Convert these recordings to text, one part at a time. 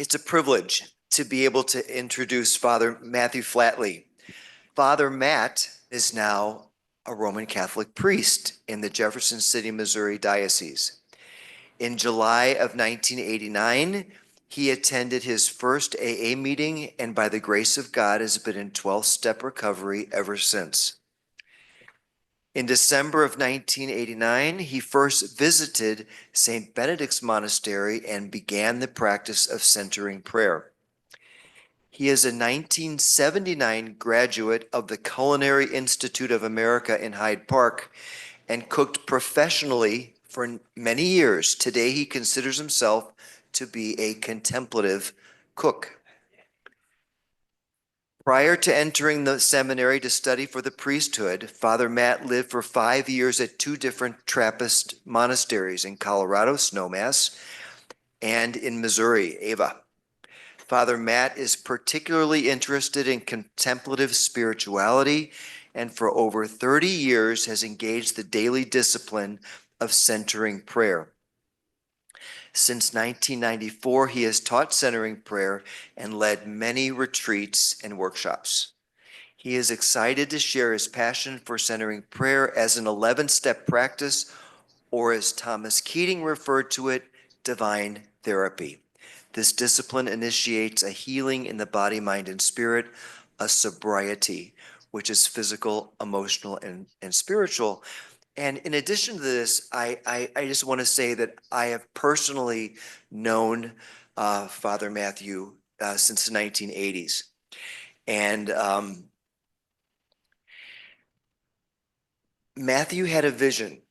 It's a privilege to be able to introduce Father Matthew Flatley. Father Matt is now a Roman Catholic priest in the Jefferson City, Missouri diocese. In July of 1989, he attended his first AA meeting and by the grace of God has been in 12-step recovery ever since. In December of 1989, he first visited St. Benedict's Monastery and began the practice of centering prayer. He is a 1979 graduate of the Culinary Institute of America in Hyde Park and cooked professionally for many years. Today, he considers himself to be a contemplative cook. Prior to entering the seminary to study for the priesthood, Father Matt lived for 5 years at 2 different Trappist monasteries in Colorado, Snowmass, and in Missouri, Ava. Father Matt is particularly interested in contemplative spirituality and for over 30 years has engaged the daily discipline of centering prayer. Since 1994, he has taught centering prayer and led many retreats and workshops. He is excited to share his passion for centering prayer as an 11-step practice, or as Thomas Keating referred to it, divine therapy. This discipline initiates a healing in the body, mind, and spirit, a sobriety, which is physical, emotional, and spiritual. And in addition to this, I just want to say that I have personally known Father Matthew since the 1980s. And Matthew had a vision,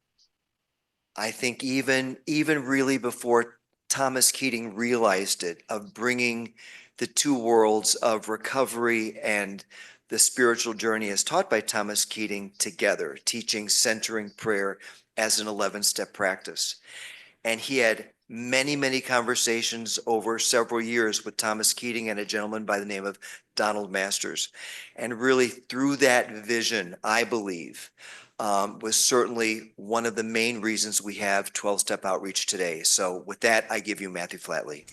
I think even really before Thomas Keating realized it, of bringing the 2 worlds of recovery and the spiritual journey as taught by Thomas Keating together, teaching centering prayer as an 11-step practice. And he had many, many conversations over several years with Thomas Keating and a gentleman by the name of Donald Masters. And really through that vision, I believe, was certainly one of the main reasons we have 12-step outreach today. So with that, I give you Matthew Flatley.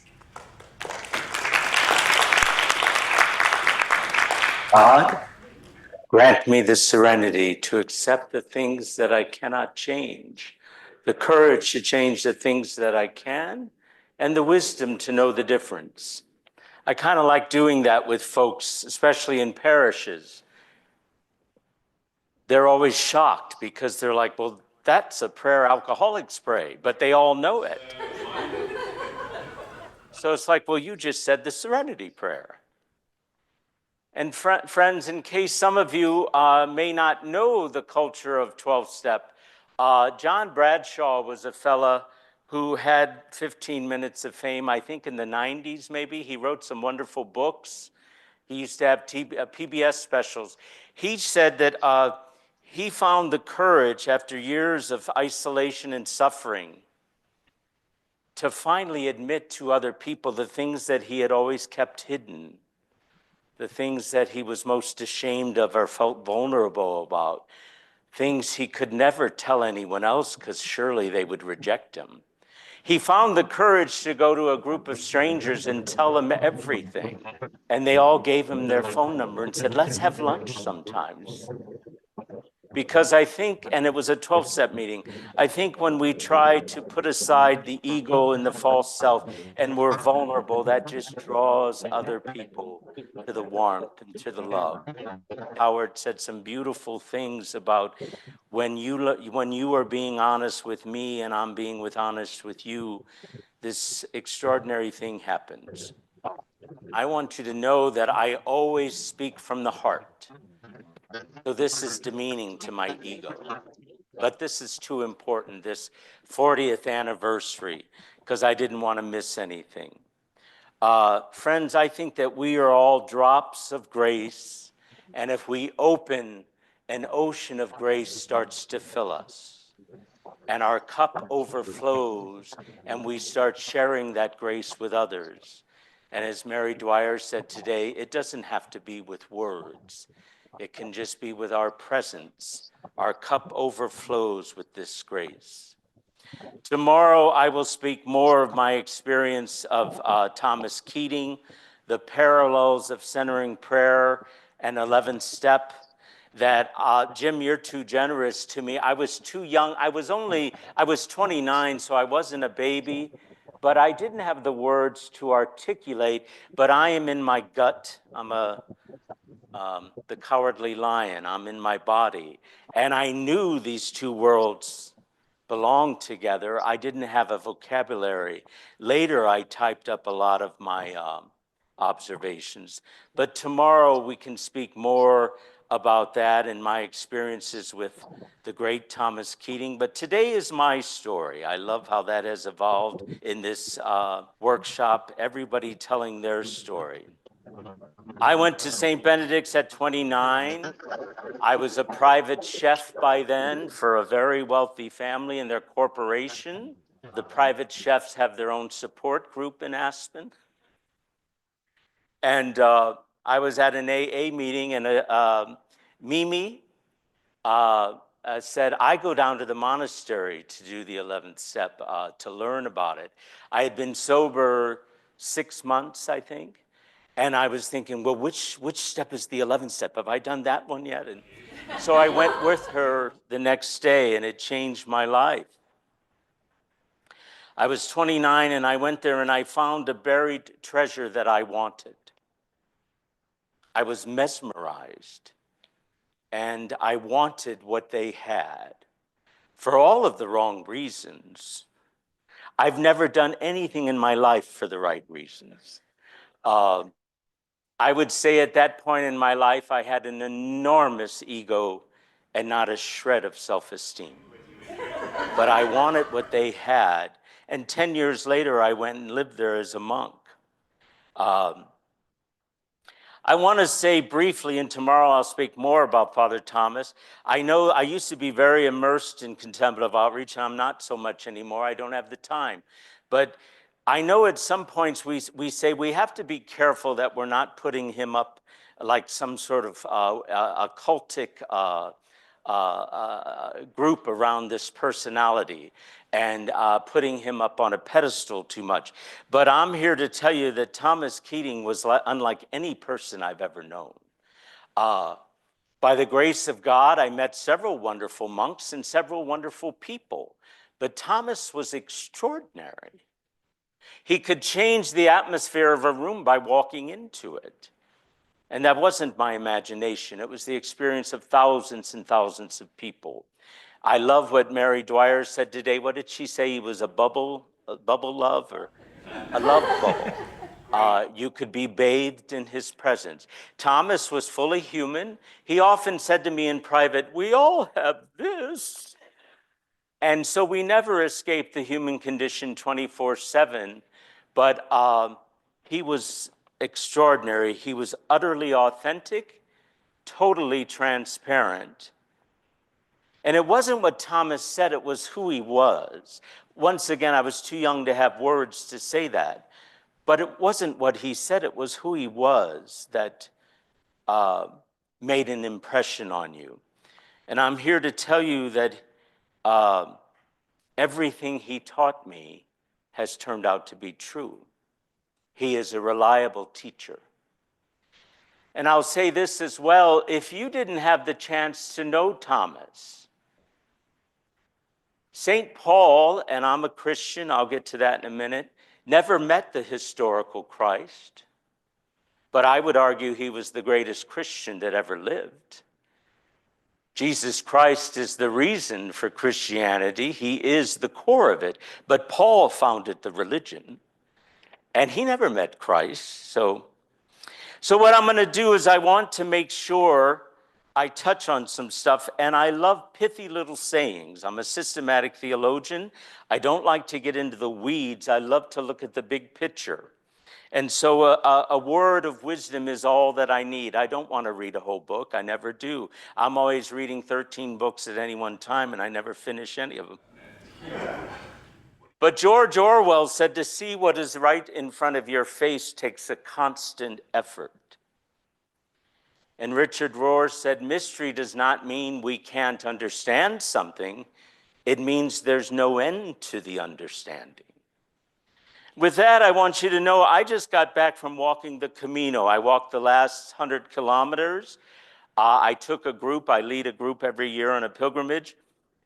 God, grant me the serenity to accept the things that I cannot change, the courage to change the things that I can, and the wisdom to know the difference. I kind of like doing that with folks, especially in parishes. They're always shocked because they're like, well, that's a prayer alcoholics pray, but they all know it. So it's like, well, you just said the serenity prayer. And friends, in case some of you may not know the culture of 12-step, John Bradshaw was a fella who had 15 minutes of fame, I think in the 90s maybe. He wrote some wonderful books. He used to have PBS specials. He said that he found the courage after years of isolation and suffering to finally admit to other people the things that he had always kept hidden, the things that he was most ashamed of or felt vulnerable about, things he could never tell anyone else because surely they would reject him. He found the courage to go to a group of strangers and tell them everything. And they all gave him their phone number and said, let's have lunch sometimes. Because I think, and it was a 12-step meeting, I think when we try to put aside the ego and the false self and we're vulnerable, that just draws other people to the warmth and to the love. Howard said some beautiful things about when you are being honest with me and I'm being honest with you, this extraordinary thing happens. I want you to know that I always speak from the heart. So this is demeaning to my ego. But this is too important, this 40th anniversary, because I didn't want to miss anything. Friends, I think that we are all drops of grace, and if we open, an ocean of grace starts to fill us. And our cup overflows, and we start sharing that grace with others. And as Mary Dwyer said today, it doesn't have to be with words. It can just be with our presence. Our cup overflows with this grace. Tomorrow, I will speak more of my experience of Thomas Keating, the parallels of centering prayer and 11th step. That, Jim, you're too generous to me. I was too young. I was 29, so I wasn't a baby, but I didn't have the words to articulate, but I am in my gut. I'm the cowardly lion. I'm in my body. And I knew these two worlds belonged together. I didn't have a vocabulary. Later, I typed up a lot of my observations. But tomorrow, we can speak more about that and my experiences with the great Thomas Keating. But today is my story. I love how that has evolved in this workshop, everybody telling their story. I went to St. Benedict's at 29. I was a private chef by then for a very wealthy family and their corporation. The private chefs have their own support group in Aspen. And I was at an AA meeting, and Mimi said, I go down to the monastery to do the 11th step to learn about it. I had been sober 6 months, I think. And I was thinking, well, which step is the 11th step? Have I done that one yet? And so I went with her the next day, and it changed my life. I was 29, and I went there, and I found a buried treasure that I wanted. I was mesmerized, and I wanted what they had for all of the wrong reasons. I've never done anything in my life for the right reasons. I would say at that point in my life, I had an enormous ego and not a shred of self-esteem. But I wanted what they had. And 10 years later, I went and lived there as a monk. I want to say briefly, and tomorrow I'll speak more about Father Thomas. I know I used to be very immersed in contemplative outreach, and I'm not so much anymore. I don't have the time. But I know at some points we say we have to be careful that we're not putting him up like some sort of occultic group around this personality and putting him up on a pedestal too much. But I'm here to tell you that Thomas Keating was unlike any person I've ever known. By the grace of God, I met several wonderful monks and several wonderful people, but Thomas was extraordinary. He could change the atmosphere of a room by walking into it. And that wasn't my imagination. It was the experience of thousands and thousands of people. I love what Mary Dwyer said today. What did she say? He was a bubble love, or a love bubble. You could be bathed in his presence. Thomas was fully human. He often said to me in private, we all have this. And so we never escaped the human condition 24/7, but he was extraordinary. He was utterly authentic, totally transparent. And it wasn't what Thomas said, it was who he was. Once again, I was too young to have words to say that, but it wasn't what he said, it was who he was that made an impression on you. And I'm here to tell you that everything he taught me has turned out to be true. He is a reliable teacher. And I'll say this as well, if you didn't have the chance to know Thomas, St. Paul, and I'm a Christian, I'll get to that in a minute, never met the historical Christ, but I would argue he was the greatest Christian that ever lived. Jesus Christ is the reason for Christianity. He is the core of it. But Paul founded the religion, and he never met Christ. So what I'm going to do is I want to make sure I touch on some stuff, and I love pithy little sayings. I'm a systematic theologian. I don't like to get into the weeds. I love to look at the big picture. And so a word of wisdom is all that I need. I don't want to read a whole book. I never do. I'm always reading 13 books at any one time, and I never finish any of them. But George Orwell said, to see what is right in front of your face takes a constant effort. And Richard Rohr said, mystery does not mean we can't understand something. It means there's no end to the understanding. With that, I want you to know I just got back from walking the Camino. I walked the last 100 kilometers. I took a group, I lead a group every year on a pilgrimage,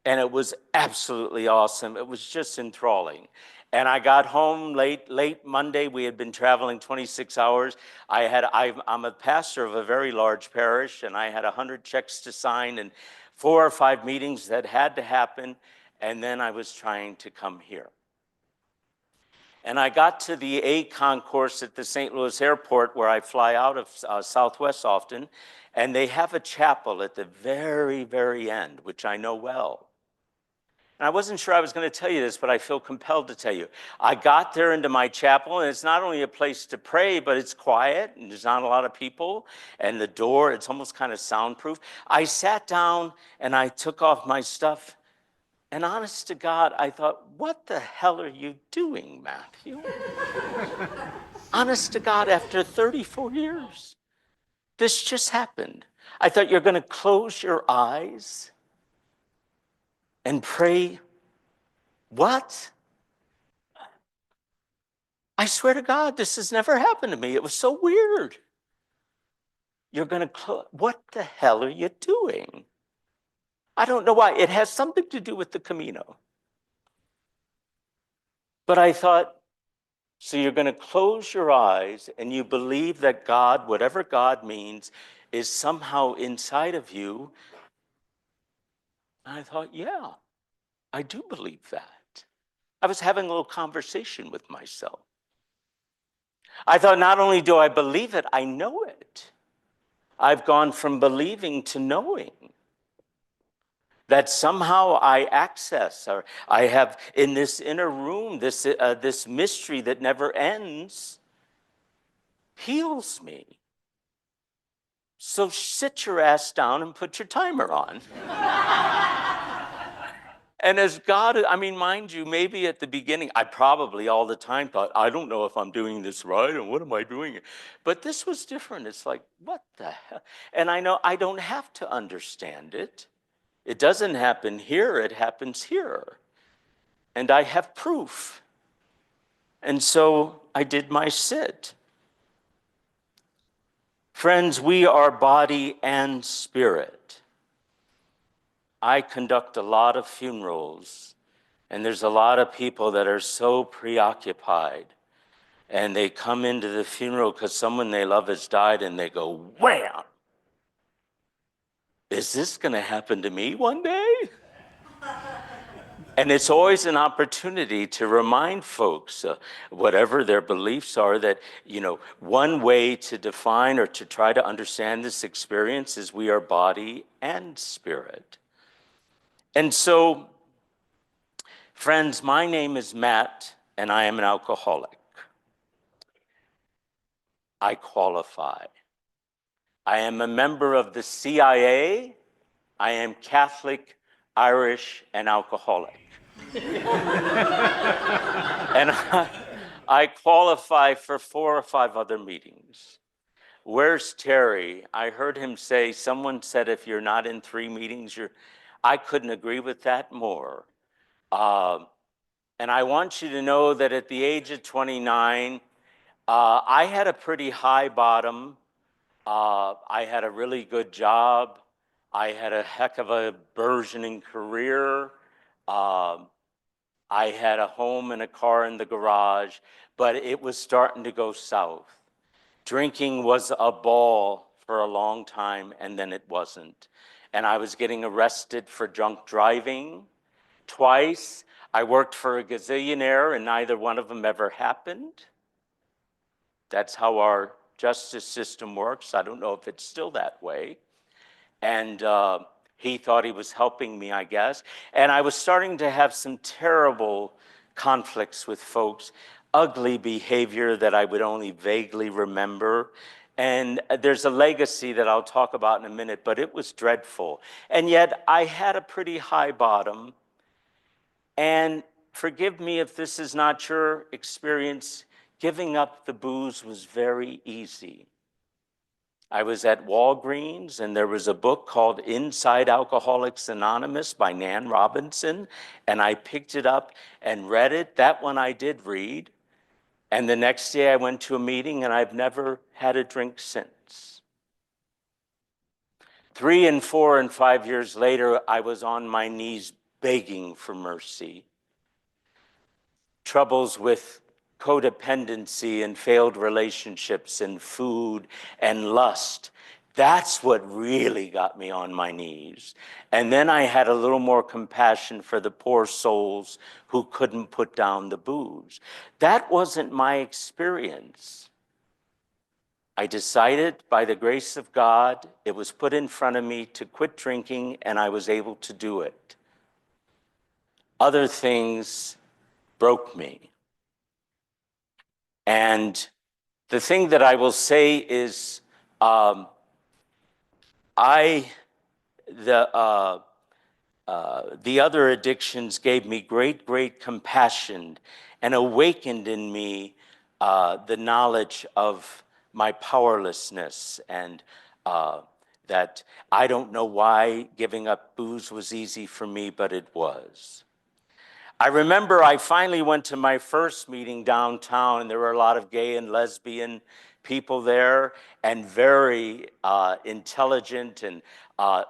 and it was absolutely awesome. It was just enthralling. And I got home late Monday. We had been traveling 26 hours. I'm a pastor of a very large parish, and I had 100 checks to sign and 4 or 5 meetings that had to happen. And then I was trying to come here. And I got to the A concourse at the St. Louis airport, where I fly out of Southwest often, and they have a chapel at the very, very end, which I know well. And I wasn't sure I was going to tell you this, but I feel compelled to tell you. I got there into my chapel, and it's not only a place to pray, but it's quiet, and there's not a lot of people, and the door, it's almost kind of soundproof. I sat down, and I took off my stuff, and honest to God, I thought, what the hell are you doing, Matthew? Honest to God, after 34 years, this just happened. I thought you're going to close your eyes and pray. What? I swear to God, this has never happened to me. It was so weird. You're going to close. What the hell are you doing? I don't know why. It has something to do with the Camino. But I thought, so you're going to close your eyes and you believe that God, whatever God means, is somehow inside of you. And I thought, yeah, I do believe that. I was having a little conversation with myself. I thought, not only do I believe it, I know it. I've gone from believing to knowing that somehow I access, or I have in this inner room, this mystery that never ends, heals me. So sit your ass down and put your timer on. And as God, I mean, mind you, maybe at the beginning, I probably all the time thought, I don't know if I'm doing this right, and what am I doing? But this was different. It's like, what the hell? And I know I don't have to understand it. It doesn't happen here, it happens here. And I have proof. And so I did my sit. Friends, we are body and spirit. I conduct a lot of funerals, and there's a lot of people that are so preoccupied, and they come into the funeral because someone they love has died, and they go, wham! Is this going to happen to me one day? And it's always an opportunity to remind folks, whatever their beliefs are, that, one way to define or to try to understand this experience is we are body and spirit. And so, friends, my name is Matt, and I am an alcoholic. I qualify. I am a member of the CIA. I am Catholic, Irish, and alcoholic. And I qualify for 4 or 5 other meetings. Where's Terry? I heard him say, someone said if you're not in 3 meetings, I couldn't agree with that more. And I want you to know that at the age of 29, I had a pretty high bottom. I had a really good job. I had a heck of a burgeoning career. I had a home and a car in the garage, but it was starting to go south. Drinking was a ball for a long time, and then it wasn't. And I was getting arrested for drunk driving twice. I worked for a gazillionaire, and neither one of them ever happened. That's how our justice system works. I don't know if it's still that way. And he thought he was helping me, I guess. And I was starting to have some terrible conflicts with folks, ugly behavior that I would only vaguely remember. And there's a legacy that I'll talk about in a minute, but it was dreadful. And yet I had a pretty high bottom. And forgive me if this is not your experience, giving up the booze was very easy. I was at Walgreens and there was a book called Inside Alcoholics Anonymous by Nan Robinson, and I picked it up and read it. That one I did read. And the next day I went to a meeting and I've never had a drink since. 3 and 4 and 5 years later, I was on my knees begging for mercy. Troubles with codependency and failed relationships and food and lust. That's what really got me on my knees. And then I had a little more compassion for the poor souls who couldn't put down the booze. That wasn't my experience. I decided by the grace of God, it was put in front of me to quit drinking, and I was able to do it. Other things broke me. And the thing that I will say is, the other addictions gave me great compassion and awakened in me the knowledge of my powerlessness, and that I don't know why giving up booze was easy for me, but it was. I remember I finally went to my first meeting downtown, and there were a lot of gay and lesbian people there, and very intelligent and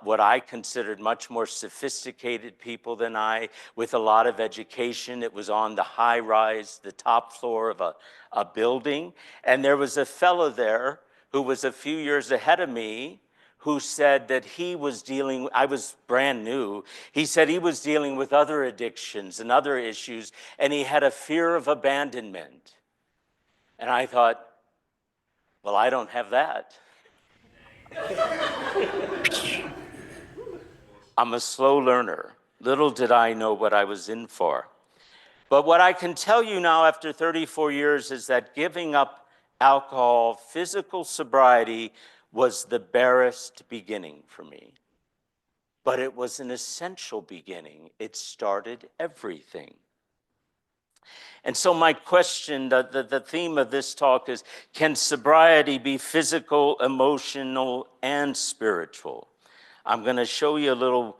what I considered much more sophisticated people than I, with a lot of education. It was on the high rise, the top floor of a building. And there was a fellow there who was a few years ahead of me, who said that he was dealing, I was brand new, he said he was dealing with other addictions and other issues, and he had a fear of abandonment. And I thought, well, I don't have that. I'm a slow learner. Little did I know what I was in for. But what I can tell you now after 34 years is that giving up alcohol, physical sobriety, was the barest beginning for me. But it was an essential beginning. It started everything. And so my question, the theme of this talk is, can sobriety be physical, emotional, and spiritual? I'm going to show you a little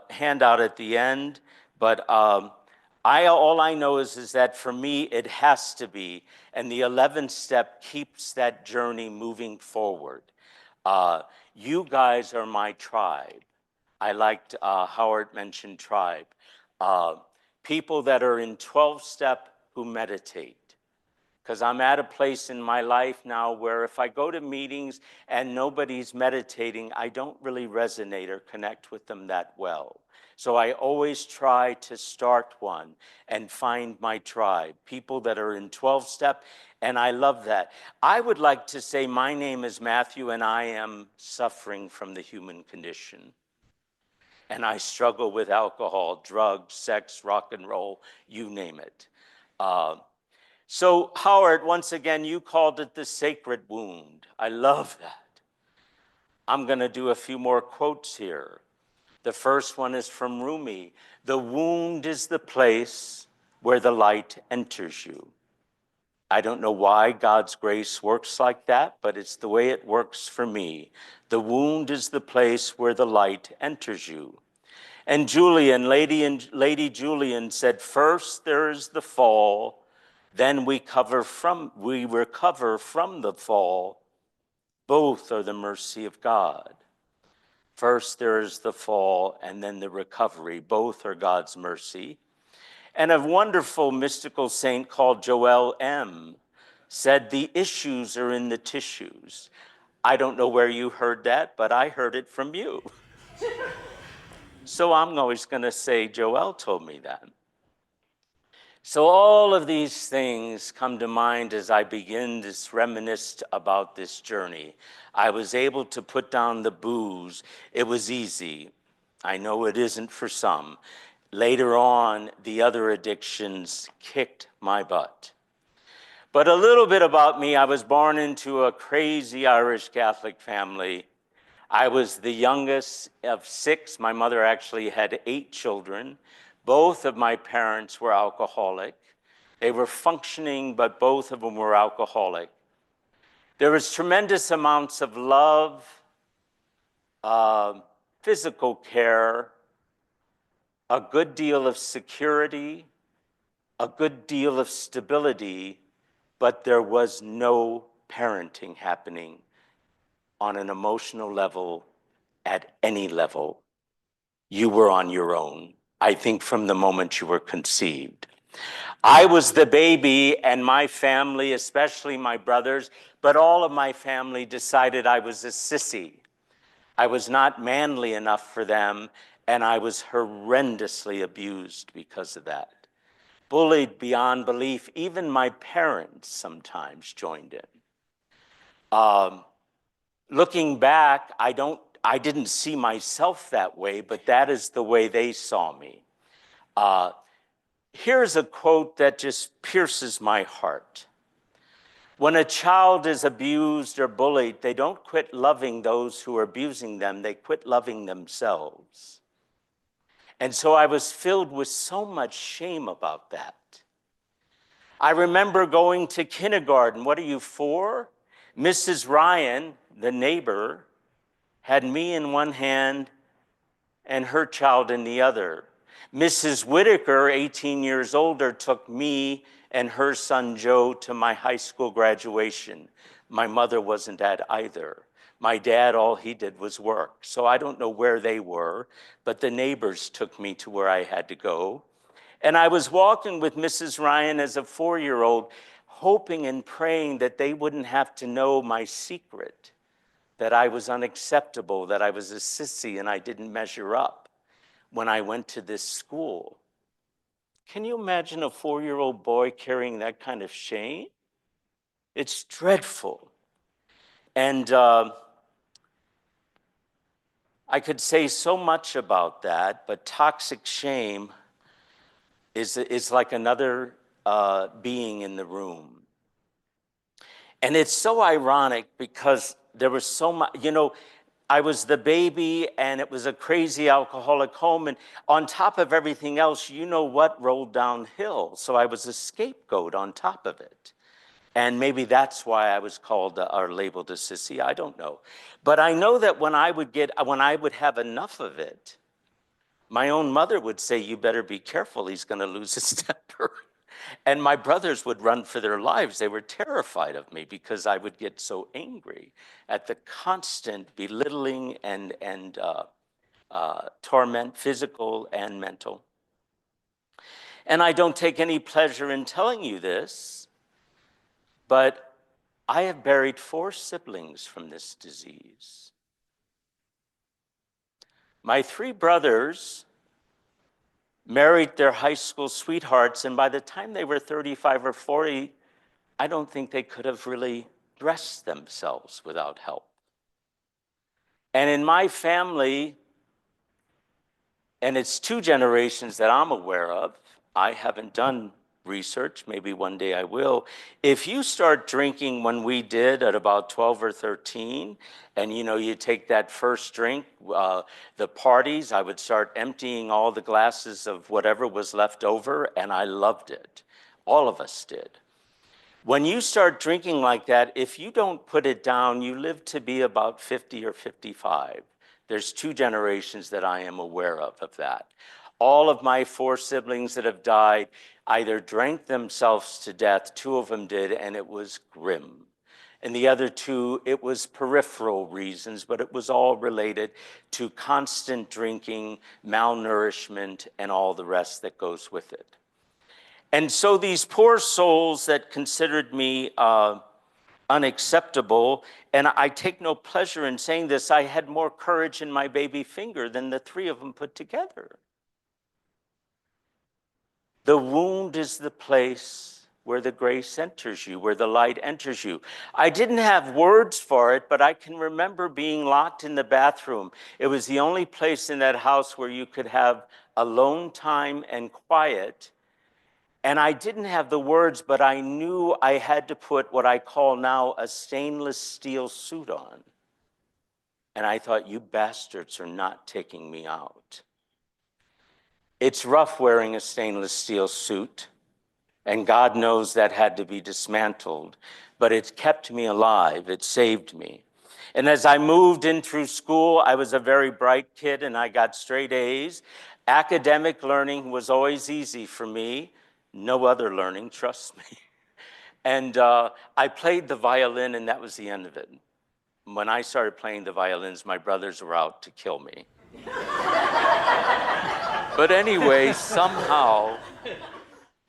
handout at the end, but all I know is that for me, it has to be, and the 11th step keeps that journey moving forward. You guys are my tribe. I liked Howard mentioned tribe. People that are in 12-step who meditate. Because I'm at a place in my life now where if I go to meetings and nobody's meditating, I don't really resonate or connect with them that well. So I always try to start one and find my tribe, people that are in 12-step, and I love that. I would like to say my name is Matthew, and I am suffering from the human condition. And I struggle with alcohol, drugs, sex, rock and roll, you name it. So Howard, once again, you called it the sacred wound. I love that. I'm going to do a few more quotes here. The first one is from Rumi. The wound is the place where the light enters you. I don't know why God's grace works like that, but it's the way it works for me. The wound is the place where the light enters you. And Lady Julian said, first there is the fall, then we recover from the fall. Both are the mercy of God. First there is the fall, and then the recovery. Both are God's mercy. And a wonderful mystical saint called Joel M. said, the issues are in the tissues. I don't know where you heard that, but I heard it from you. So I'm always going to say Joel told me that. So all of these things come to mind as I begin to reminisce about this journey. I was able to put down the booze. It was easy. I know it isn't for some. Later on, the other addictions kicked my butt. But a little bit about me, I was born into a crazy Irish Catholic family. I was the youngest of 6. My mother actually had 8 children. Both of my parents were alcoholic. They were functioning, but both of them were alcoholic. There was tremendous amounts of love, physical care, a good deal of security, a good deal of stability, but there was no parenting happening on an emotional level at any level. You were on your own, I think, from the moment you were conceived. I was the baby, and my family, especially my brothers, but all of my family decided I was a sissy. I was not manly enough for them, and I was horrendously abused because of that. Bullied beyond belief. Even my parents sometimes joined in. Looking back, I didn't see myself that way, but that is the way they saw me. Here's a quote that just pierces my heart. When a child is abused or bullied, they don't quit loving those who are abusing them, they quit loving themselves. And so I was filled with so much shame about that. I remember going to kindergarten. What are you, 4? Mrs. Ryan, the neighbor, had me in one hand and her child in the other. Mrs. Whitaker, 18 years older, took me and her son Joe to my high school graduation. My mother wasn't at either. My dad, all he did was work. So I don't know where they were, but the neighbors took me to where I had to go. And I was walking with Mrs. Ryan as a 4-year-old, hoping and praying that they wouldn't have to know my secret, that I was unacceptable, that I was a sissy and I didn't measure up when I went to this school. Can you imagine a 4-year-old boy carrying that kind of shame? It's dreadful. And I could say so much about that, but toxic shame is like another being in the room. And it's so ironic because there was so much, I was the baby and it was a crazy alcoholic home. And on top of everything else, what rolled downhill. So I was a scapegoat on top of it. And maybe that's why I was called or labeled a sissy. I don't know. But I know that when I would have enough of it, my own mother would say, you better be careful, he's going to lose his temper. And my brothers would run for their lives. They were terrified of me because I would get so angry at the constant belittling and torment, physical and mental. And I don't take any pleasure in telling you this, but I have buried 4 siblings from this disease. My 3 brothers married their high school sweethearts, and by the time they were 35 or 40, I don't think they could have really dressed themselves without help. And in my family, and it's 2 generations that I'm aware of, I haven't done research, maybe one day I will. If you start drinking when we did at about 12 or 13, and you take that first drink, the parties, I would start emptying all the glasses of whatever was left over, and I loved it. All of us did. When you start drinking like that, if you don't put it down, you live to be about 50 or 55. There's 2 generations that I am aware of that. All of my 4 siblings that have died either drank themselves to death, 2 of them did, and it was grim. And the other 2, it was peripheral reasons, but it was all related to constant drinking, malnourishment, and all the rest that goes with it. And so these poor souls that considered me unacceptable, and I take no pleasure in saying this, I had more courage in my baby finger than the 3 of them put together. The wound is the place where the grace enters you, where the light enters you. I didn't have words for it, but I can remember being locked in the bathroom. It was the only place in that house where you could have alone time and quiet. And I didn't have the words, but I knew I had to put what I call now a stainless steel suit on. And I thought, you bastards are not taking me out. It's rough wearing a stainless steel suit, And God knows that had to be dismantled, but it kept me alive. It saved me. And as I moved in through school, I was a very bright kid and I got straight A's. Academic learning was always easy for me. No other learning, trust me. And I played the violin and that was the end of it. When I started playing the violins, my brothers were out to kill me. But anyway, somehow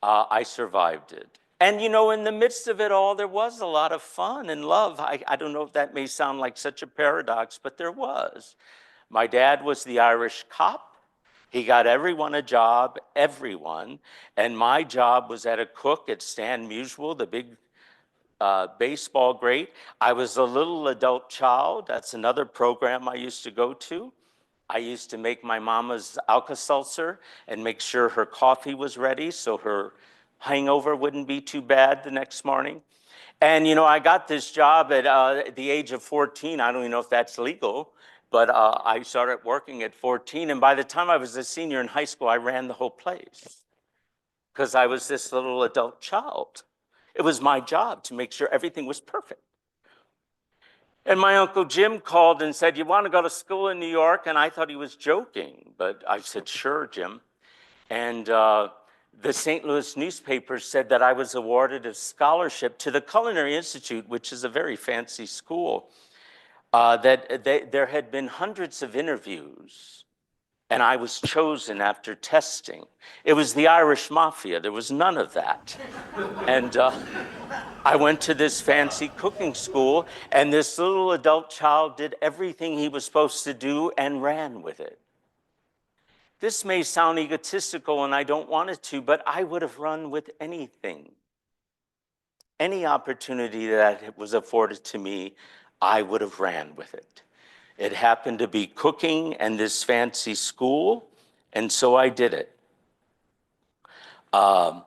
I survived it. And you know, in the midst of it all, there was a lot of fun and love. I don't know if that may sound like such a paradox, but there was. My dad was the Irish cop. He got everyone a job, everyone. And my job was at a cook at Stan Musial, the big baseball great. I was a little adult child. That's another program I used to go to. I used to make my mama's Alka-Seltzer and make sure her coffee was ready so her hangover wouldn't be too bad the next morning. And you know, I got this job at the age of 14. I don't even know if that's legal, but I started working at 14. And by the time I was a senior in high school, I ran the whole place because I was this little adult child. It was my job to make sure everything was perfect. And my Uncle Jim called and said, "You want to go to school in New York?" And I thought he was joking, but I said, "Sure, Jim." And the St. Louis newspaper said that I was awarded a scholarship to the Culinary Institute, which is a very fancy school, there had been hundreds of interviews, and I was chosen after testing. It was the Irish Mafia. There was none of that. And I went to this fancy cooking school, and this little adult child did everything he was supposed to do and ran with it. This may sound egotistical, and I don't want it to, but I would have run with anything. Any opportunity that was afforded to me, I would have ran with it. It happened to be cooking and this fancy school, and so I did it. But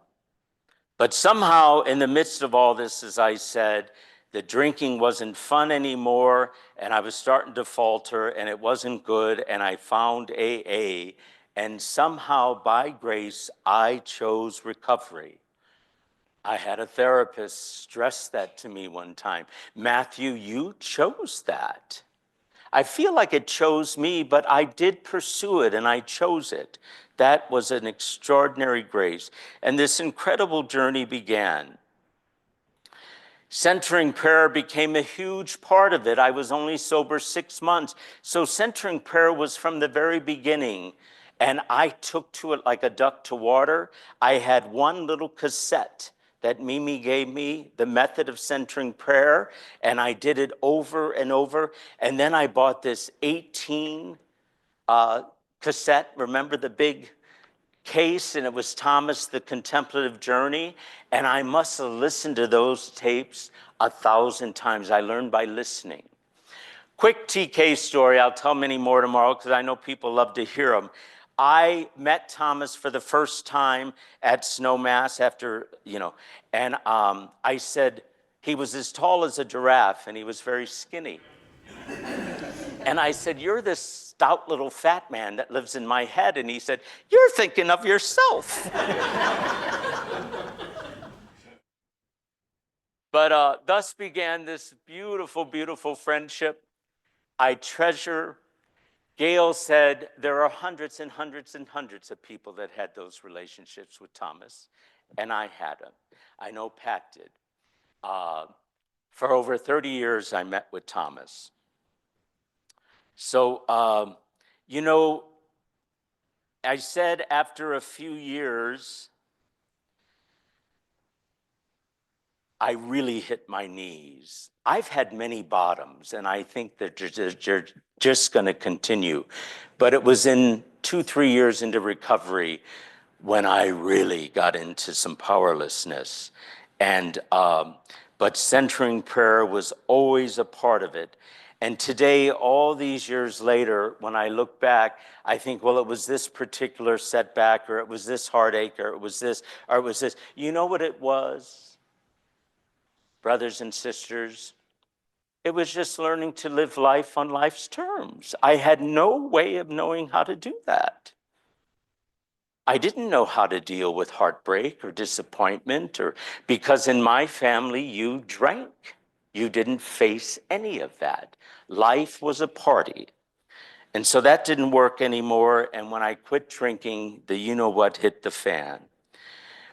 somehow, in the midst of all this, as I said, the drinking wasn't fun anymore, and I was starting to falter, and it wasn't good, and I found AA, and somehow, by grace, I chose recovery. I had a therapist stress that to me one time. "Matthew, you chose that." I feel like it chose me, but I did pursue it and I chose it. That was an extraordinary grace. And this incredible journey began. Centering prayer became a huge part of it. I was only sober 6 months. So centering prayer was from the very beginning. And I took to it like a duck to water. I had one little cassette that Mimi gave me, the method of centering prayer, and I did it over and over. And then I bought this 18 cassette, remember the big case, and it was Thomas, the Contemplative Journey, and I must have listened to those tapes 1,000 times. I learned by listening. Quick TK story, I'll tell many more tomorrow because I know people love to hear them. I met Thomas for the first time at Snowmass after, and I said, he was as tall as a giraffe and he was very skinny. And I said, "You're this stout little fat man that lives in my head." And he said, "You're thinking of yourself." But thus began this beautiful, beautiful friendship I treasure. Gail said there are hundreds and hundreds and hundreds of people that had those relationships with Thomas, and I had them. I know Pat did. For over 30 years, I met with Thomas. So, I said after a few years, I really hit my knees. I've had many bottoms, and I think that they're just going to continue. But it was in 2-3 years into recovery when I really got into some powerlessness. And but centering prayer was always a part of it. And today, all these years later, when I look back, I think, well, it was this particular setback, or it was this heartache, or it was this, or it was this. You know what it was, brothers and sisters? It was just learning to live life on life's terms. I had no way of knowing how to do that. I didn't know how to deal with heartbreak or disappointment, or because in my family you drank. You didn't face any of that. Life was a party. And so that didn't work anymore. And when I quit drinking, the you know what hit the fan.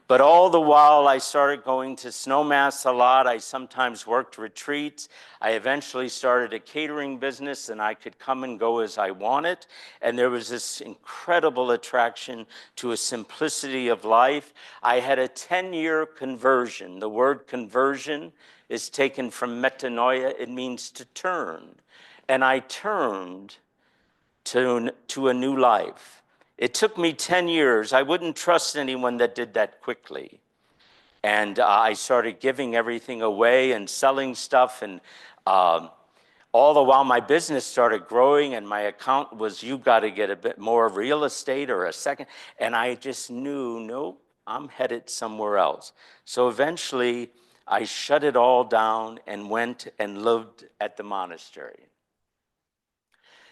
But all the while, I started going to snowmass a lot. I sometimes worked retreats. I eventually started a catering business, and I could come and go as I wanted. And there was this incredible attraction to a simplicity of life. I had a 10-year conversion. The word conversion is taken from metanoia. It means to turn. And I turned to a new life. It took me 10 years. I wouldn't trust anyone that did that quickly. And I started giving everything away and selling stuff. And all the while my business started growing, and my account was, you got to get a bit more real estate or a second. And I just knew, nope, I'm headed somewhere else. So eventually I shut it all down and went and lived at the monastery.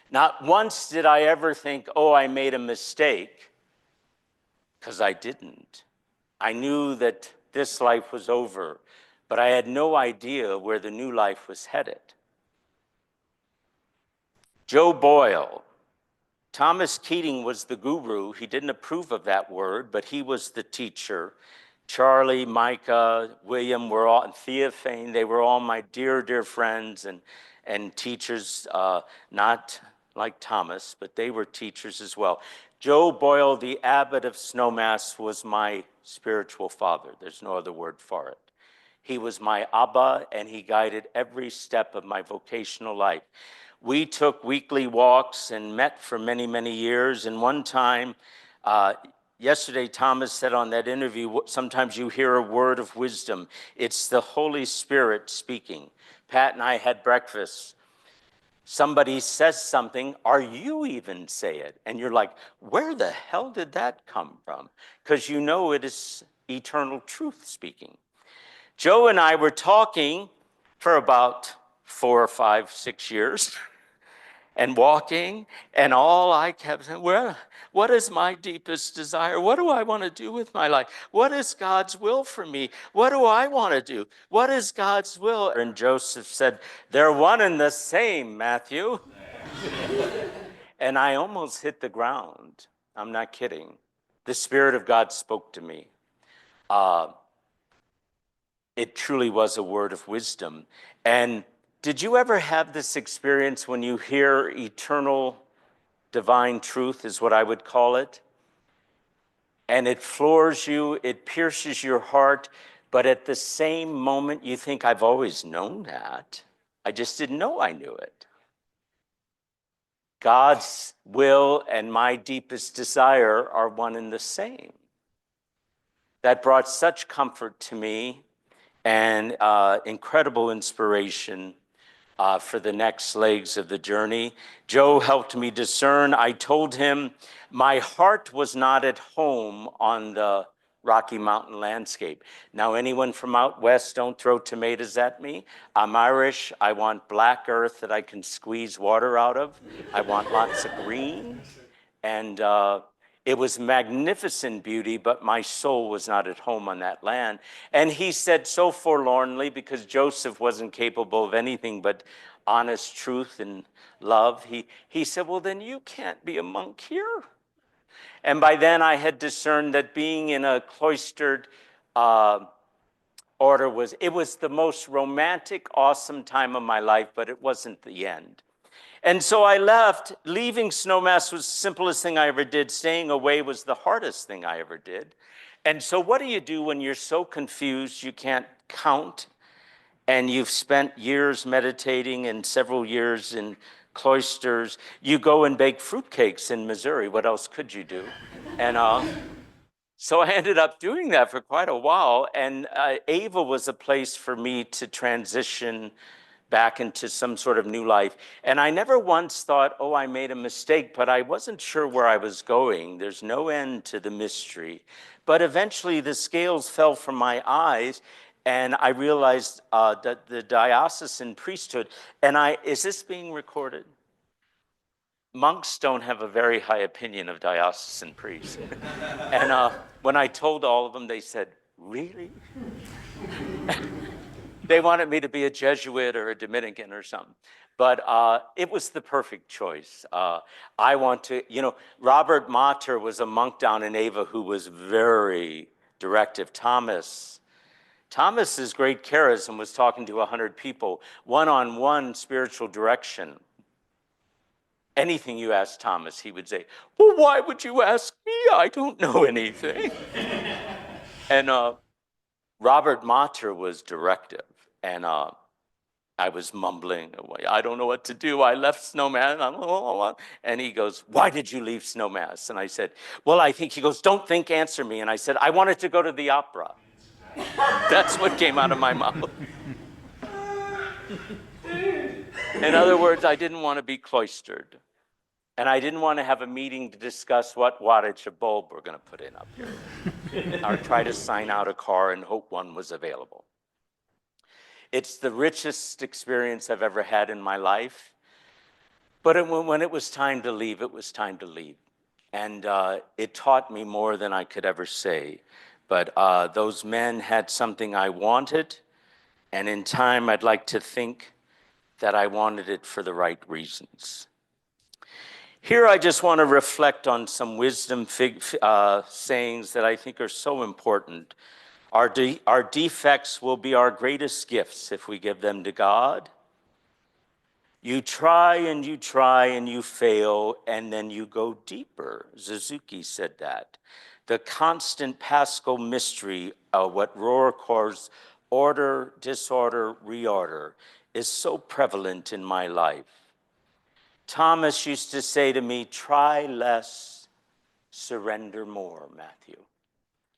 Not once did I ever think, oh, I made a mistake, because I didn't. I knew that this life was over, but I had no idea where the new life was headed. Joe Boyle. Thomas Keating was the guru. He didn't approve of that word, but he was the teacher. Charlie, Micah, William were all, and Theophane, they were all my dear, dear friends and teachers, not like Thomas, but they were teachers as well. Joe Boyle, the abbot of Snowmass, was my spiritual father. There's no other word for it. He was my Abba, and he guided every step of my vocational life. We took weekly walks and met for many, many years. And one time, yesterday, Thomas said on that interview, sometimes you hear a word of wisdom. It's the Holy Spirit speaking. Pat and I had breakfast. Somebody says something, or you even say it, and you're like, where the hell did that come from? Because you know it is eternal truth speaking. Joe and I were talking for about 4 or 5, 6 years and walking, and all I kept saying, well, what is my deepest desire? What do I want to do with my life? What is God's will for me? What do I want to do? What is God's will? And Joseph said, they're one and the same, Matthew. And I almost hit the ground. I'm not kidding. The Spirit of God spoke to me. It truly was a word of wisdom. And did you ever have this experience when you hear eternal divine truth, is what I would call it, and it floors you, it pierces your heart, but at the same moment you think, I've always known that. I just didn't know I knew it. God's will and my deepest desire are one and the same. That brought such comfort to me and incredible inspiration for the next legs of the journey. Joe helped me discern. I told him my heart was not at home on the Rocky Mountain landscape. Now, anyone from out west, don't throw tomatoes at me. I'm Irish. I want black earth that I can squeeze water out of. I want lots of green. And it was magnificent beauty, but my soul was not at home on that land. And he said so forlornly, because Joseph wasn't capable of anything but honest truth and love, he said, well, then you can't be a monk here. And by then I had discerned that being in a cloistered order was the most romantic, awesome time of my life, but it wasn't the end. And so I left. Leaving Snowmass was the simplest thing I ever did. Staying away was the hardest thing I ever did. And so what do you do when you're so confused you can't count, and you've spent years meditating and several years in cloisters? You go and bake fruitcakes in Missouri. What else could you do? And so I ended up doing that for quite a while. And Ava was a place for me to transition back into some sort of new life. And I never once thought, oh, I made a mistake, but I wasn't sure where I was going. There's no end to the mystery. But eventually the scales fell from my eyes, and I realized that the diocesan priesthood, and is this being recorded? monks don't have a very high opinion of diocesan priests. And when I told all of them, they said, really? They wanted me to be a Jesuit or a Dominican or something. But it was the perfect choice. I want to, Robert Mater was a monk down in Ava who was very directive. Thomas's great charism was talking to 100 people, one-on-one spiritual direction. Anything you ask Thomas, he would say, well, why would you ask me? I don't know anything. And Robert Mater was directive. And I was mumbling away. I don't know what to do. I left Snowmass. And he goes, why did you leave Snowmass? And I said, well, he goes, don't think, answer me. And I said, I wanted to go to the opera. That's what came out of my mouth. In other words, I didn't want to be cloistered. And I didn't want to have a meeting to discuss what wattage of bulb we're going to put in up here. Or try to sign out a car and hope one was available. It's the richest experience I've ever had in my life. But when it was time to leave, it was time to leave. And it taught me more than I could ever say. But those men had something I wanted. And in time, I'd like to think that I wanted it for the right reasons. Here, I just want to reflect on some wisdom sayings that I think are so important. Our defects will be our greatest gifts if we give them to God. You try and you fail, and then you go deeper. Suzuki said that. The constant Paschal mystery of what Rohr calls order, disorder, reorder is so prevalent in my life. Thomas used to say to me, try less, surrender more, Matthew.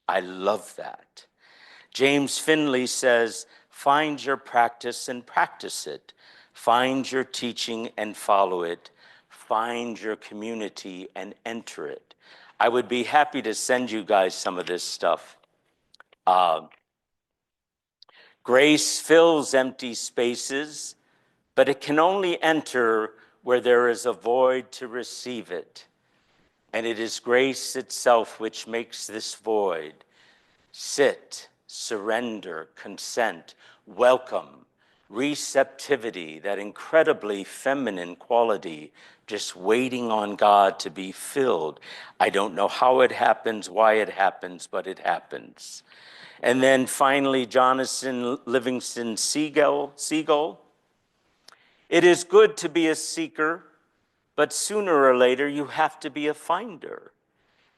I love that. James Finley says, find your practice and practice it. Find your teaching and follow it. Find your community and enter it. I would be happy to send you guys some of this stuff. Grace fills empty spaces, but it can only enter where there is a void to receive it. And it is grace itself which makes this void. Sit, surrender, consent, welcome, receptivity, that incredibly feminine quality, just waiting on God to be filled. I don't know how it happens, why it happens, but it happens. And then finally, Jonathan Livingston Seagull. It is good to be a seeker, but sooner or later you have to be a finder.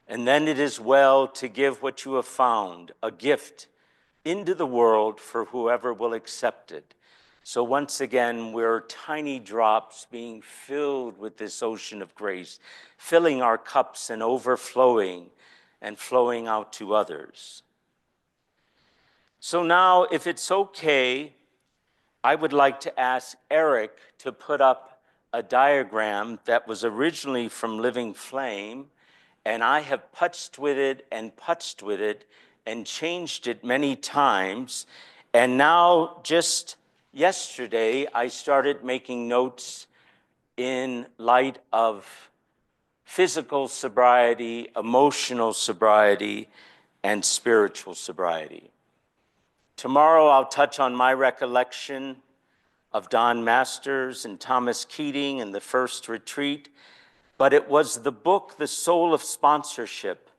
And then it is well to give what you have found, a gift, into the world for whoever will accept it. So once again, we're tiny drops being filled with this ocean of grace, filling our cups and overflowing and flowing out to others. So now, if it's okay, I would like to ask Eric to put up a diagram that was originally from Living Flame, and I have putzed with it and changed it many times. And now, just yesterday, I started making notes in light of physical sobriety, emotional sobriety, and spiritual sobriety. Tomorrow, I'll touch on my recollection of Don Masters and Thomas Keating and the first retreat, but it was the book, The Soul of Sponsorship,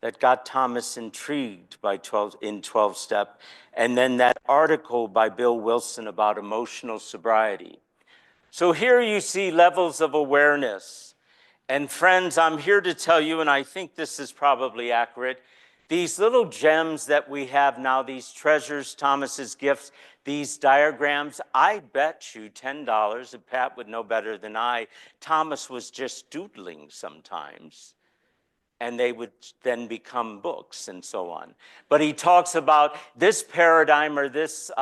that got Thomas intrigued by 12-step, and then that article by Bill Wilson about emotional sobriety. So here you see levels of awareness. And friends, I'm here to tell you, and I think this is probably accurate, these little gems that we have now, these treasures, Thomas's gifts, these diagrams, I bet you $10, and Pat would know better than I, Thomas was just doodling sometimes, and they would then become books and so on. But he talks about this paradigm or this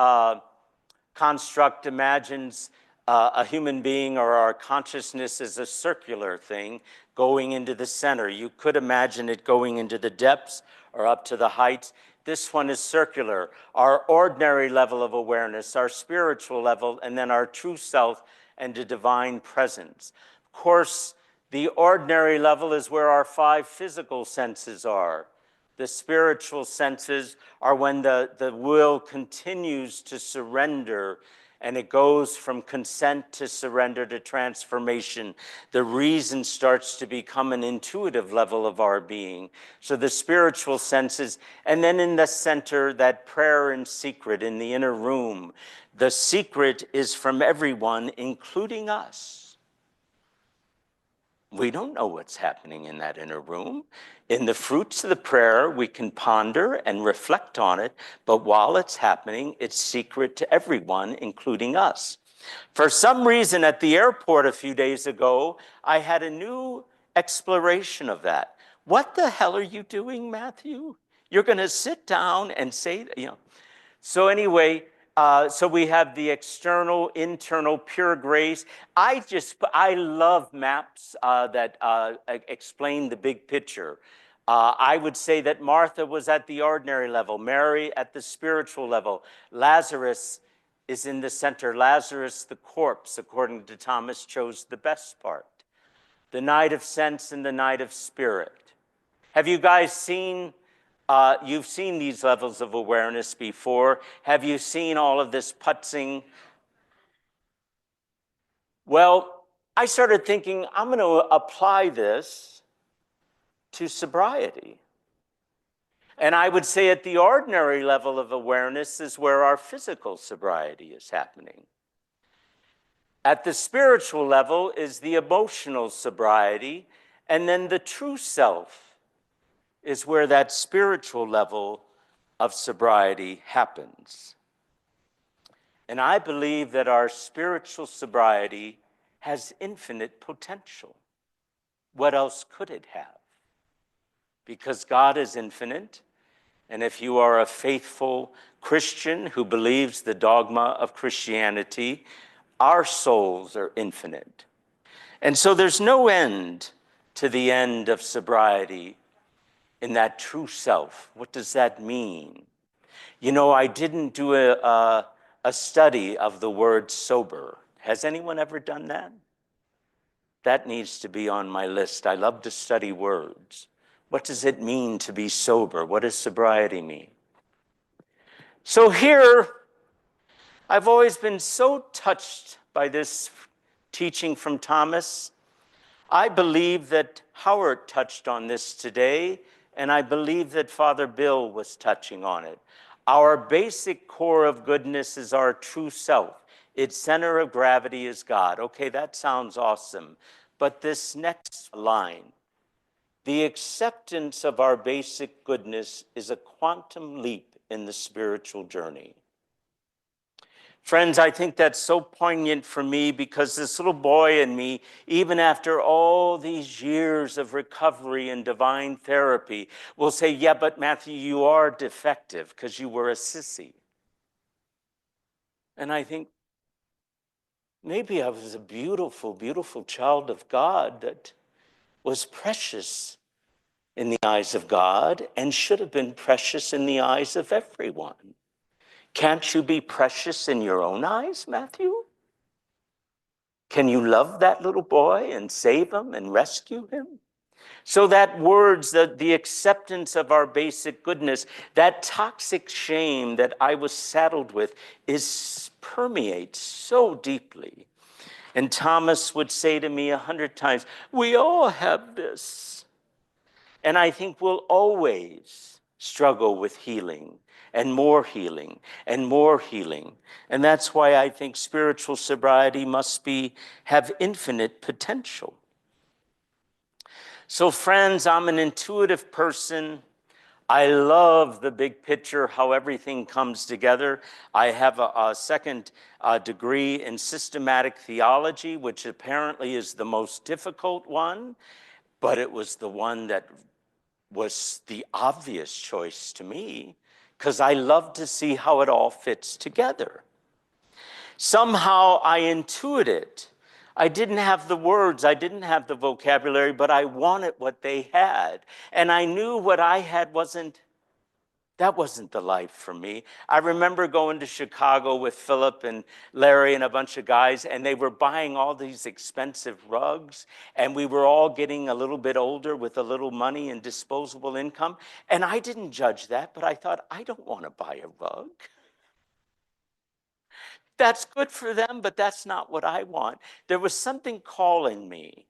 construct imagines a human being or our consciousness as a circular thing going into the center. You could imagine it going into the depths or up to the heights. This one is circular. Our ordinary level of awareness, our spiritual level, and then our true self and the divine presence. Of course, The ordinary level is where our 5 physical senses are. The spiritual senses are when the will continues to surrender, and it goes from consent to surrender to transformation. The reason starts to become an intuitive level of our being. So the spiritual senses, and then in the center, that prayer in secret in the inner room. The secret is from everyone, including us. We don't know what's happening in that inner room. In the fruits of the prayer, we can ponder and reflect on it, but while it's happening, it's secret to everyone, including us. For some reason, at the airport a few days ago, I had a new exploration of that. What the hell are you doing, Matthew? You're going to sit down and say, So anyway, so we have the external, internal, pure grace. I love maps that explain the big picture. I would say that Martha was at the ordinary level, Mary at the spiritual level. Lazarus is in the center. Lazarus, the corpse, according to Thomas, chose the best part. The night of sense and the night of spirit. Have you guys seen you've seen these levels of awareness before. Have you seen all of this putzing? Well, I started thinking, I'm going to apply this to sobriety. And I would say at the ordinary level of awareness is where our physical sobriety is happening. At the spiritual level is the emotional sobriety, and then the true self is where that spiritual level of sobriety happens. And I believe that our spiritual sobriety has infinite potential. What else could it have? Because God is infinite, and if you are a faithful Christian who believes the dogma of Christianity, our souls are infinite. And so there's no end to the end of sobriety in that true self. What does that mean? I didn't do a study of the word sober. Has anyone ever done that? That needs to be on my list. I love to study words. What does it mean to be sober? What does sobriety mean? So here, I've always been so touched by this teaching from Thomas. I believe that Howard touched on this today, and I believe that Father Bill was touching on it. Our basic core of goodness is our true self. Its center of gravity is God. Okay, that sounds awesome. But this next line, the acceptance of our basic goodness is a quantum leap in the spiritual journey. Friends, I think that's so poignant for me because this little boy in me, even after all these years of recovery and divine therapy, will say, yeah, but Matthew, you are defective because you were a sissy. And I think, maybe I was a beautiful, beautiful child of God that was precious in the eyes of God and should have been precious in the eyes of everyone. Can't you be precious in your own eyes, Matthew? Can you love that little boy and save him and rescue him? So that words, the acceptance of our basic goodness, that toxic shame that I was saddled with permeates so deeply. And Thomas would say to me 100 times, we all have this. And I think we'll always struggle with healing and more healing and more healing. And that's why I think spiritual sobriety must have infinite potential. So friends, I'm an intuitive person. I love the big picture, how everything comes together. I have a second degree in systematic theology, which apparently is the most difficult one, but it was the one that was the obvious choice to me because I love to see how it all fits together. Somehow I intuit it. I didn't have the words, I didn't have the vocabulary, but I wanted what they had. And I knew what I had wasn't That wasn't the life for me. I remember going to Chicago with Philip and Larry and a bunch of guys, and they were buying all these expensive rugs, and we were all getting a little bit older with a little money and disposable income. And I didn't judge that, but I thought, I don't want to buy a rug. That's good for them, but that's not what I want. There was something calling me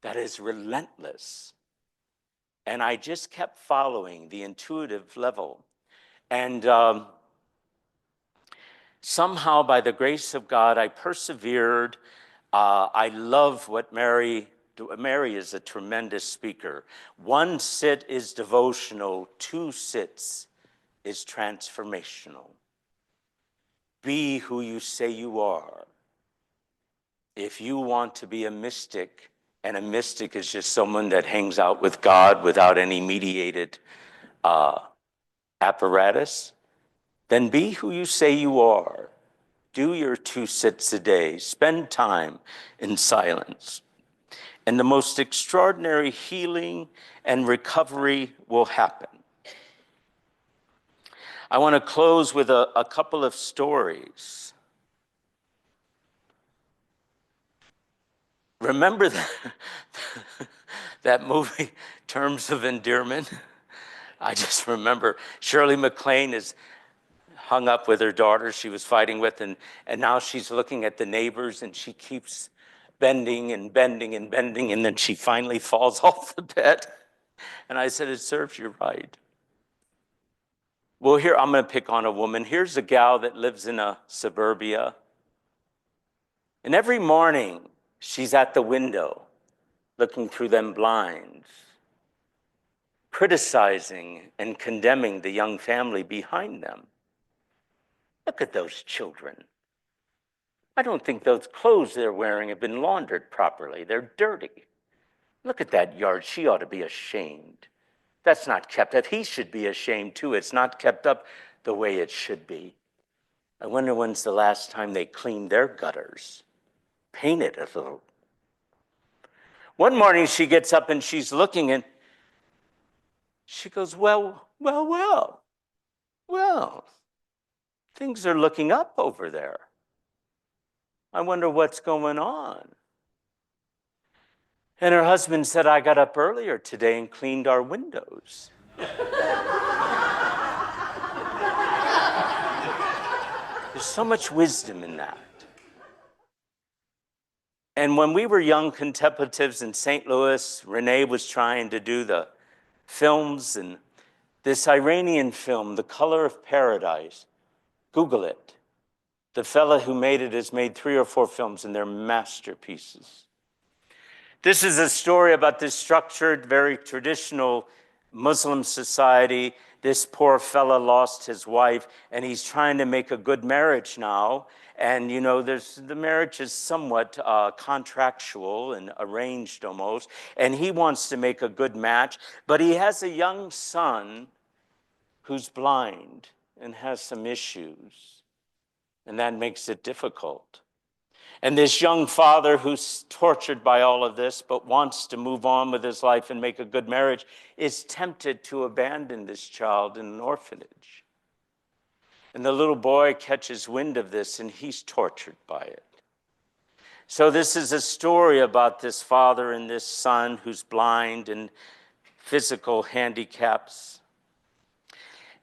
that is relentless. And I just kept following the intuitive level. And somehow, by the grace of God, I persevered. I love what Mary is a tremendous speaker. 1 sit is devotional, 2 sits is transformational. Be who you say you are. If you want to be a mystic, and a mystic is just someone that hangs out with God without any mediated apparatus, then be who you say you are. Do your 2 sits a day. Spend time in silence. And the most extraordinary healing and recovery will happen. I want to close with a couple of stories. Remember that movie, Terms of Endearment? I just remember Shirley MacLaine is hung up with her daughter she was fighting with, and now she's looking at the neighbors, and she keeps bending and bending and bending, and then she finally falls off the bed. And I said, it serves you right. Well, here, I'm going to pick on a woman. Here's a gal that lives in a suburbia. And every morning, she's at the window, looking through them blinds, criticizing and condemning the young family behind them. Look at those children. I don't think those clothes they're wearing have been laundered properly. They're dirty. Look at that yard. She ought to be ashamed. That's not kept up. He should be ashamed too. It's not kept up the way it should be. I wonder when's the last time they cleaned their gutters, painted a little. One morning she gets up and she's looking, and she goes, well, things are looking up over there. I wonder what's going on. And her husband said, I got up earlier today and cleaned our windows. There's so much wisdom in that. And when we were young contemplatives in St. Louis, Renee was trying to do the films, and this Iranian film, The Color of Paradise, Google it. The fella who made it has made 3 or 4 films, and they're masterpieces. This is a story about this structured, very traditional Muslim society. This poor fella lost his wife, and he's trying to make a good marriage now. And, you know, the marriage is somewhat contractual and arranged almost. And he wants to make a good match, but he has a young son who's blind and has some issues. And that makes it difficult. And this young father who's tortured by all of this, but wants to move on with his life and make a good marriage, is tempted to abandon this child in an orphanage. And the little boy catches wind of this, and he's tortured by it. So this is a story about this father and this son who's blind and physical handicaps.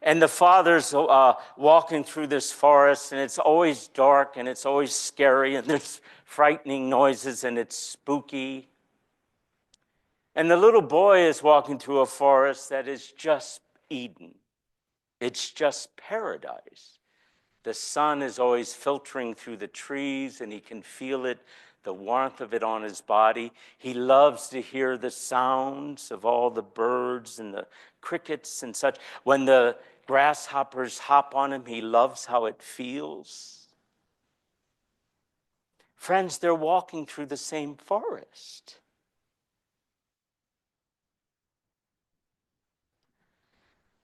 And the father's walking through this forest, and it's always dark, and it's always scary, and there's frightening noises, and it's spooky. And the little boy is walking through a forest that is just Eden. It's just paradise. The sun is always filtering through the trees, and he can feel it, the warmth of it on his body. He loves to hear the sounds of all the birds and the crickets and such. When the grasshoppers hop on him, he loves how it feels. Friends, they're walking through the same forest.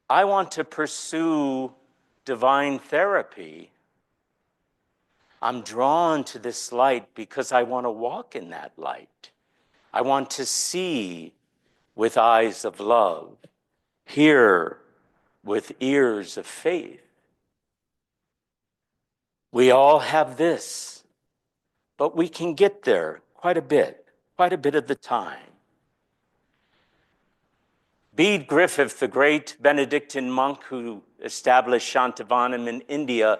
I want to pursue divine therapy. I'm drawn to this light because I want to walk in that light. I want to see with eyes of love, hear with ears of faith. We all have this, but we can get there quite a bit of the time. Bede Griffith, the great Benedictine monk who established Shantivanam in India,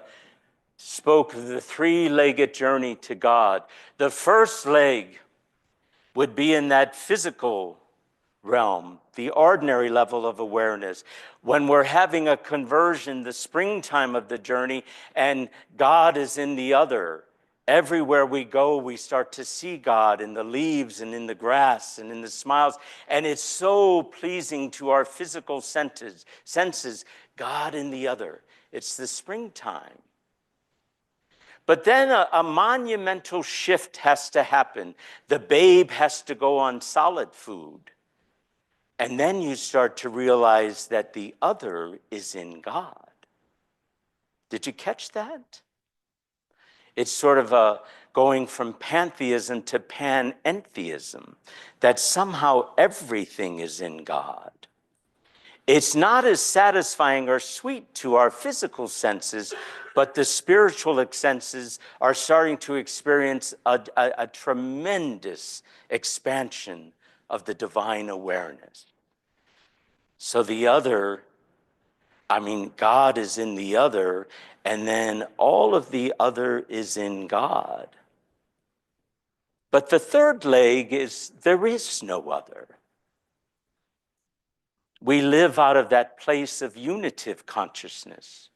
spoke of the three-legged journey to God. The first leg would be in that physical realm, the ordinary level of awareness. When we're having a conversion, the springtime of the journey, and God is in the other. Everywhere we go, we start to see God in the leaves and in the grass and in the smiles. And it's so pleasing to our physical senses, God in the other. It's the springtime. But then a monumental shift has to happen. The babe has to go on solid food. And then you start to realize that the other is in God. Did you catch that? It's sort of going from pantheism to panentheism, that somehow everything is in God. It's not as satisfying or sweet to our physical senses, but the spiritual senses are starting to experience a tremendous expansion of the divine awareness. So the other, God is in the other, and then all of the other is in God. But the third leg is there is no other. We live out of that place of unitive consciousness.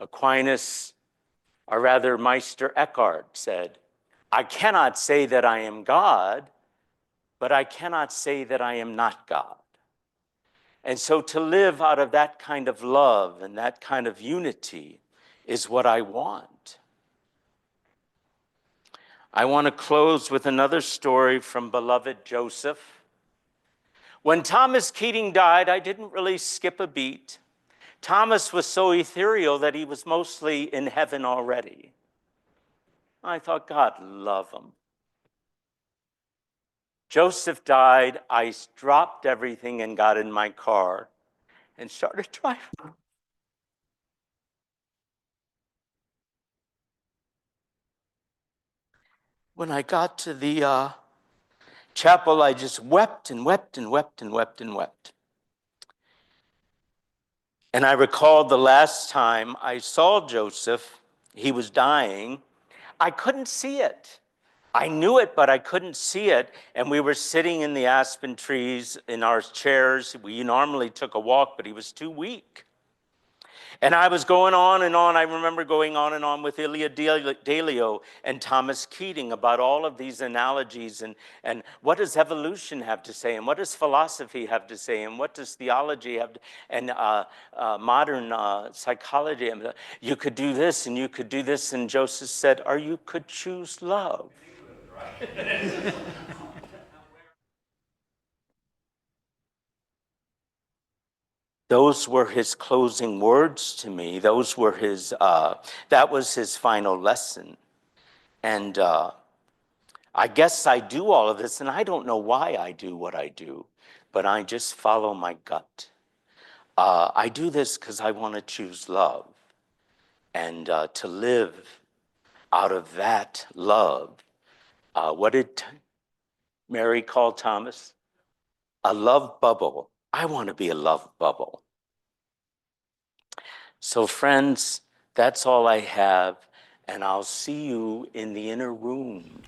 Aquinas, or rather Meister Eckhart said, I cannot say that I am God, but I cannot say that I am not God. And so to live out of that kind of love and that kind of unity is what I want. I want to close with another story from beloved Joseph. When Thomas Keating died, I didn't really skip a beat. Thomas was so ethereal that he was mostly in heaven already. I thought, God love him. Joseph died. I dropped everything and got in my car and started driving. When I got to the chapel, I just wept and wept and wept and wept and wept. And I recalled the last time I saw Joseph, he was dying. I couldn't see it. I knew it, but I couldn't see it. And we were sitting in the aspen trees in our chairs. We normally took a walk, but he was too weak. And I was going on and on. I remember going on and on with Ilia Delio and Thomas Keating about all of these analogies and what does evolution have to say, and what does philosophy have to say, and what does theology have to, and modern psychology. You could do this and you could do this. And Joseph said, or you could choose love. Those were his closing words to me. Those were his, that was his final lesson. And I guess I do all of this, and I don't know why I do what I do, but I just follow my gut. I do this because I want to choose love and to live out of that love. What did Mary call Thomas? A love bubble. I want to be a love bubble. So friends, that's all I have, and I'll see you in the inner room.